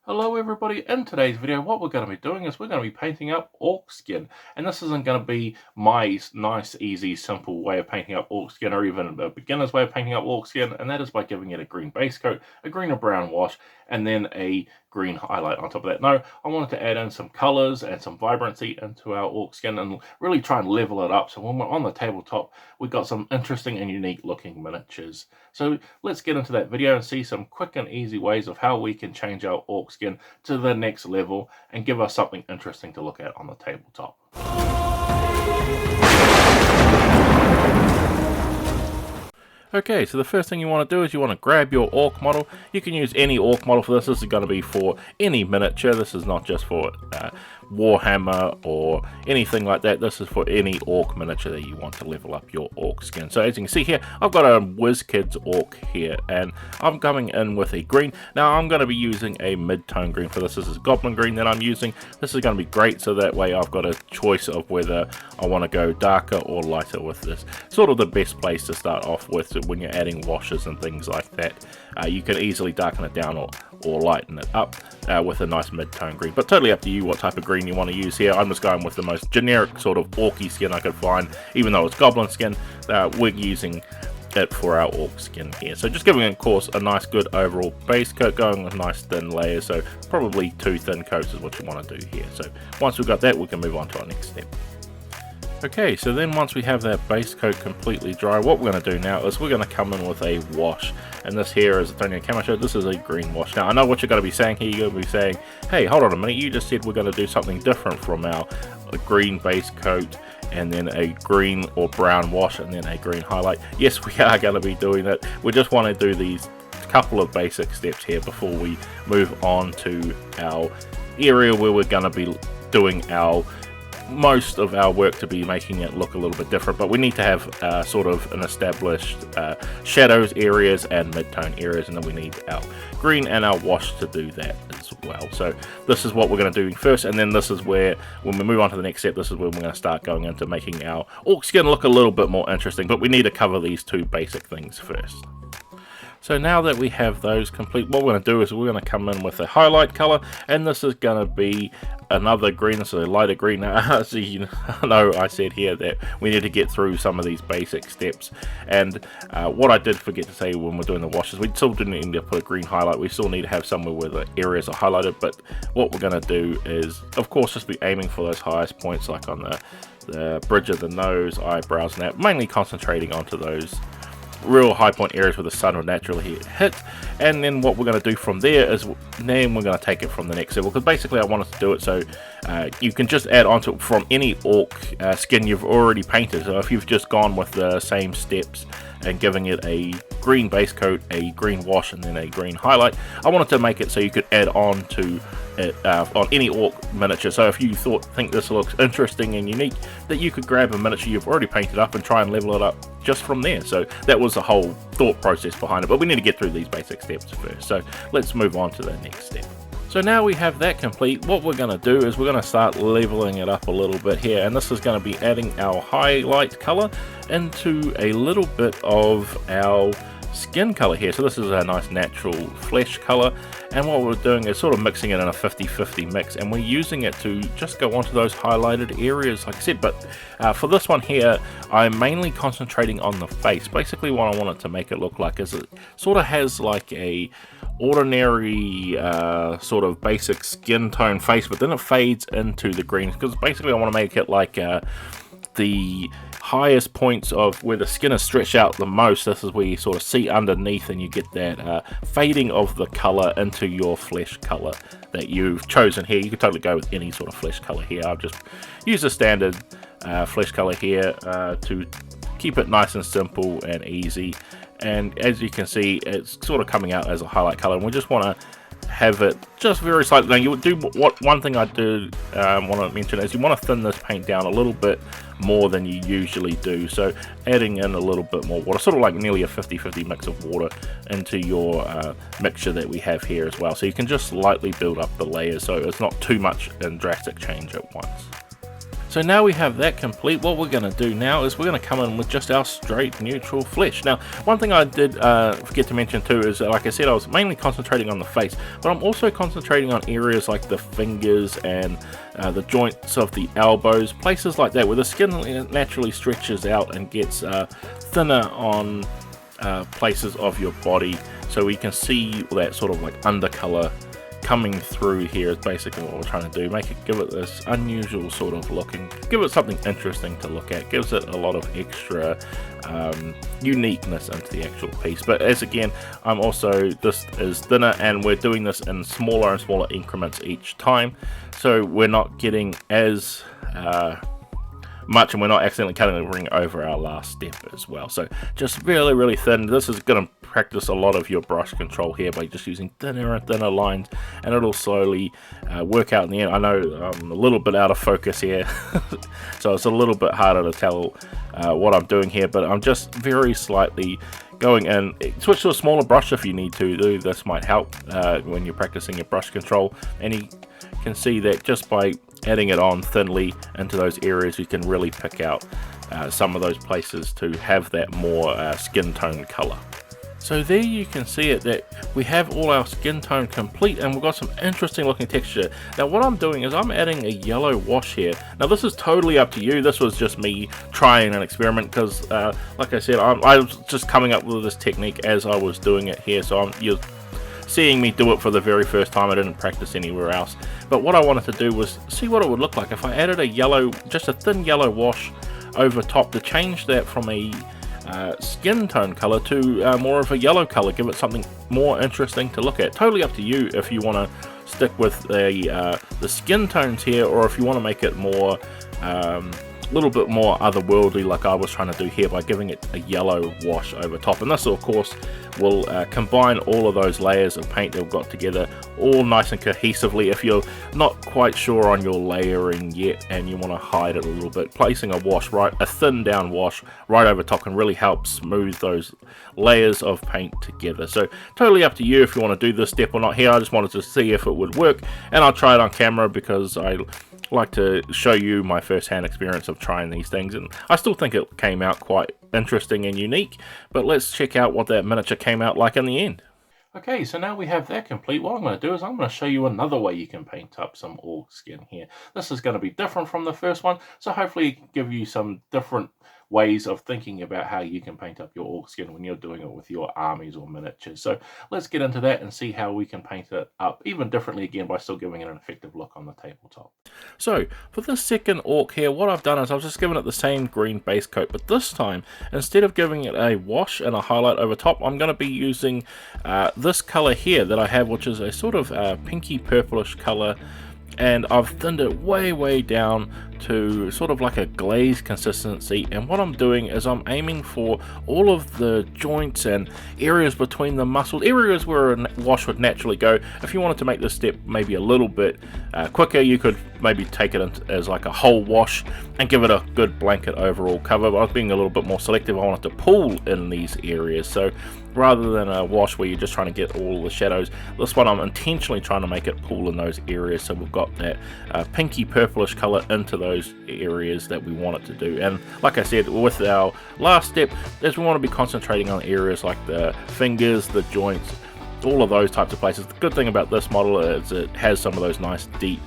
Hello everybody, in today's video what we're going to be doing is we're going to be painting up orc skin, and this isn't going to be my nice, easy, simple way of painting up orc skin or even a beginner's way of painting up orc skin, and that is by giving it a green base coat, a green or brown wash, and then a green highlight on top of that. No, I wanted to add in some colors and some vibrancy into our orc skin and really try and level it up so when we're on the tabletop we've got some interesting and unique looking miniatures. So let's get into that video and see some quick and easy ways of how we can change our orc skin to the next level and give us something interesting to look at on the tabletop. Okay, so the first thing you want to do is you want to grab your orc model. You can use any orc model for this. This is going to be for any miniature. This is not just for warhammer or anything like that. This is for any orc miniature that you want to level up your orc skin. So as you can see here, I've got a WizKids orc here, and I'm coming in with a green. Now I'm going to be using a mid-tone green for this. This is goblin green that I'm using. This is going to be great, so that way I've got a choice of whether I want to go darker or lighter with this. Sort of the best place to start off with when you're adding washes and things like that. You can easily darken it down or lighten it up with a nice mid-tone green, but totally up to you what type of green you want to use here. I'm just going with the most generic sort of orky skin I could find, even though it's goblin skin. We're using it for our orc skin here, so just giving it, of course, a nice good overall base coat, going with nice thin layers, so probably 2 thin coats is what you want to do here. So once we've got that, we can move on to our next step. Okay, so then once we have that base coat completely dry, what we're going to do now is we're going to come in with a wash. And this here is athonian camoshade. This is a green wash. Now, I know what you're going to be saying here. You're going to be saying, hey, hold on a minute. You just said we're going to do something different from our green base coat and then a green or brown wash and then a green highlight. Yes, we are going to be doing that. We just want to do these couple of basic steps here before we move on to our area where we're going to be doing our most of our work to be making it look a little bit different, but we need to have sort of an established shadows areas and mid-tone areas, and then we need our green and our wash to do that as well. So this is what we're going to do first, and then this is where, when we move on to the next step, this is when we're going to start going into making our orc skin look a little bit more interesting, but we need to cover these 2 basic things first. So now that we have those complete, what we're going to do is we're going to come in with a highlight color, and this is going to be another green. This is a lighter green. Now, so you know, I said here that we need to get through some of these basic steps, and what I did forget to say when we're doing the washes, we still didn't need to put a green highlight. We still need to have somewhere where the areas are highlighted, but what we're going to do is, of course, just be aiming for those highest points, like on the bridge of the nose, eyebrows, and that, mainly concentrating onto those real high point areas where the sun would naturally hit. And then what we're going to do from there is then we're going to take it from the next level, because basically I wanted to do it so you can just add onto it from any orc skin you've already painted. So if you've just gone with the same steps and giving it a green base coat, a green wash, and then a green highlight, I wanted to make it so you could add on to it on any orc miniature. So if you think this looks interesting and unique, that you could grab a miniature you've already painted up and try and level it up just from there. So that was the whole thought process behind it, but we need to get through these basic steps first. So let's move on to the next step. So now we have that complete, what we're going to do is we're going to start leveling it up a little bit here, and this is going to be adding our highlight color into a little bit of our skin color here. So this is a nice natural flesh color, and what we're doing is sort of mixing it in a 50-50 mix, and we're using it to just go onto those highlighted areas like I said. But for this one here, I'm mainly concentrating on the face. Basically what I want it to make it look like is it sort of has like a ordinary sort of basic skin tone face, but then it fades into the greens, because basically I want to make it like the highest points of where the skin is stretched out the most. This is where you sort of see underneath, and you get that fading of the color into your flesh color that you've chosen here. You could totally go with any sort of flesh color here. I've just used a standard flesh color here to keep it nice and simple and easy. And as you can see, it's sort of coming out as a highlight color, and we just want to have it just very slightly. Now, you would do one thing I do want to mention is you want to thin this paint down a little bit more than you usually do. So adding in a little bit more water, sort of like nearly a 50-50 mix of water into your mixture that we have here as well. So you can just slightly build up the layers so it's not too much and drastic change at once. So now we have that complete. What we're going to do now is we're going to come in with just our straight neutral flesh. Now, one thing I did forget to mention too is, like I said, I was mainly concentrating on the face, but I'm also concentrating on areas like the fingers and the joints of the elbows, places like that where the skin naturally stretches out and gets thinner on places of your body, so we can see that sort of like undercolor coming through here. Is basically what we're trying to do. Give it this unusual sort of look and give it something interesting to look at. Gives it a lot of extra uniqueness into the actual piece. But as again, this is thinner and we're doing this in smaller and smaller increments each time, so we're not getting as much, and we're not accidentally cutting the ring over our last step as well. So just really, really thin. This is going to practice a lot of your brush control here by just using thinner and thinner lines, and it'll slowly work out in the end. I know I'm a little bit out of focus here, so it's a little bit harder to tell what I'm doing here, but I'm just very slightly going in. Switch to a smaller brush if you need to. This might help when you're practicing your brush control, and you can see that just by adding it on thinly into those areas, you can really pick out some of those places to have that more skin tone color. So there you can see it, that we have all our skin tone complete and we've got some interesting looking texture. Now what I'm doing is I'm adding a yellow wash here. Now this is totally up to you. This was just me trying an experiment because like I said, I was just coming up with this technique as I was doing it here. So you're seeing me do it for the very first time. I didn't practice anywhere else. But what I wanted to do was see what it would look like if I added just a thin yellow wash over top to change that from a skin tone color to more of a yellow color. Give it something more interesting to look at. Totally up to you if you want to stick with the skin tones here, or if you want to make it more little bit more otherworldly like I was trying to do here by giving it a yellow wash over top. And this of course will combine all of those layers of paint that we've got together all nice and cohesively. If you're not quite sure on your layering yet and you want to hide it a little bit, placing a thin down wash right over top can really help smooth those layers of paint together. So totally up to you if you want to do this step or not here. I just wanted to see if it would work, and I'll try it on camera because I like to show you my first-hand experience of trying these things, and I still think it came out quite interesting and unique. But let's check out what that miniature came out like in the end. Okay, so now we have that complete. What I'm going to do is I'm going to show you another way you can paint up some orc skin here. This is going to be different from the first one, so hopefully give you some different ways of thinking about how you can paint up your orc skin when you're doing it with your armies or miniatures. So let's get into that and see how we can paint it up even differently again by still giving it an effective look on the tabletop. So for this second orc here, what I've done is I've just given it the same green base coat, but this time instead of giving it a wash and a highlight over top, I'm going to be using this color here that I have, which is a sort of pinky purplish color, and I've thinned it way down to sort of like a glaze consistency. And what I'm doing is I'm aiming for all of the joints and areas between the muscles, areas where a wash would naturally go. If you wanted to make this step maybe a little bit quicker, you could maybe take it as like a whole wash and give it a good blanket overall cover. But I was being a little bit more selective. I wanted to pool in these areas, so rather than a wash where you're just trying to get all the shadows, this one I'm intentionally trying to make it pool in those areas, so we've got that pinky purplish color into those areas that we want it to do. And like I said, with our last step is we want to be concentrating on areas like the fingers, the joints, all of those types of places. The good thing about this model is it has some of those nice deep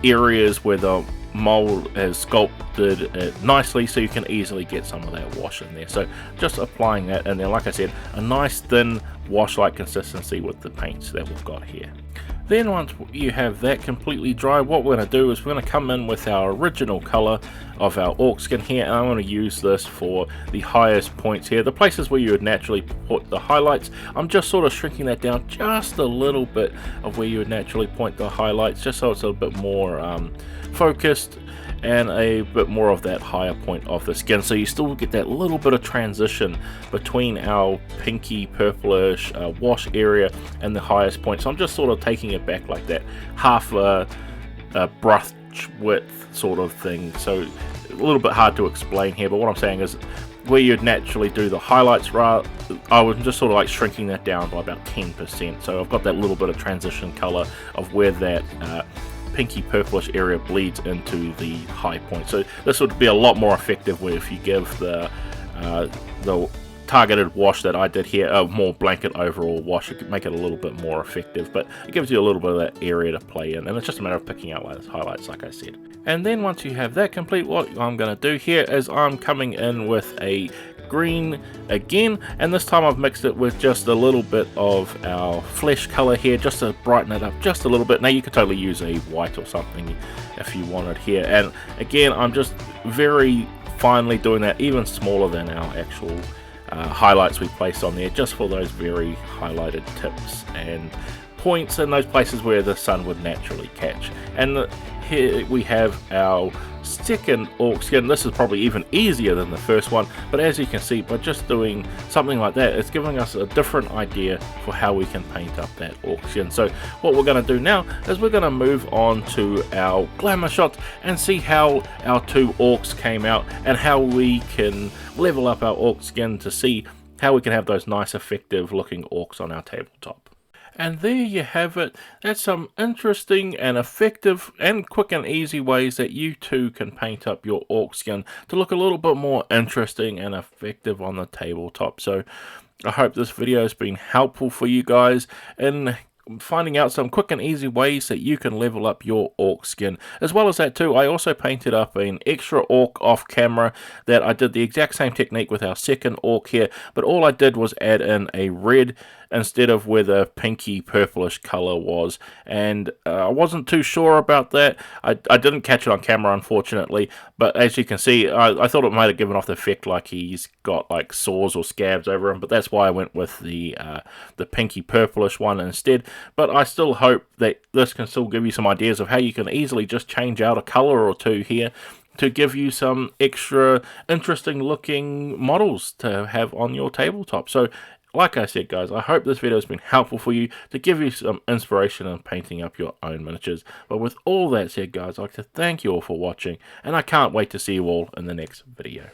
areas where the mold has sculpted it nicely, so you can easily get some of that wash in there. So just applying that, and then like I said, a nice thin wash like consistency with the paints that we've got here. Then once you have that completely dry, what we're going to do is we're going to come in with our original color of our orc skin here, and I'm going to use this for the highest points here, the places where you would naturally put the highlights. I'm just sort of shrinking that down just a little bit of where you would naturally point the highlights, just so it's a bit more focused and a bit more of that higher point of the skin, so you still get that little bit of transition between our pinky purplish wash area and the highest point. So I'm just sort of taking it back like that, half a brush width sort of thing. So a little bit hard to explain here, but what I'm saying is where you'd naturally do the highlights, I was just sort of like shrinking that down by about 10%. So I've got that little bit of transition color of where that pinky purplish area bleeds into the high point. So this would be a lot more effective where if you give the targeted wash that I did here, a more blanket overall wash, it could make it a little bit more effective, but it gives you a little bit of that area to play in, and it's just a matter of picking out those highlights like I said. And then once you have that complete, what I'm going to do here is I'm coming in with a green again, and this time I've mixed it with just a little bit of our flesh color here just to brighten it up just a little bit. Now you could totally use a white or something if you wanted here, and again I'm just very finely doing that, even smaller than our actual highlights we placed on there, just for those very highlighted tips and points in those places where the sun would naturally catch. And here we have our second orc skin. This is probably even easier than the first one, but as you can see, by just doing something like that, it's giving us a different idea for how we can paint up that orc skin. So what we're going to do now is we're going to move on to our glamour shots and see how our two orcs came out and how we can level up our orc skin to see how we can have those nice effective looking orcs on our tabletop. And there you have it. That's some interesting and effective and quick and easy ways that you too can paint up your orc skin to look a little bit more interesting and effective on the tabletop. So I hope this video has been helpful for you guys in finding out some quick and easy ways that you can level up your orc skin. As well as that too, I also painted up an extra orc off camera that I did the exact same technique with our second orc here, but all I did was add in a red instead of where the pinky purplish color was, and I wasn't too sure about that. I didn't catch it on camera, unfortunately, but as you can see, I thought it might have given off the effect like he's got like sores or scabs over him, but that's why I went with the pinky purplish one instead. But I still hope that this can still give you some ideas of how you can easily just change out a color or two here to give you some extra interesting looking models to have on your tabletop. So like I said, guys, I hope this video has been helpful for you to give you some inspiration in painting up your own miniatures. But with all that said, guys, I'd like to thank you all for watching, and I can't wait to see you all in the next video.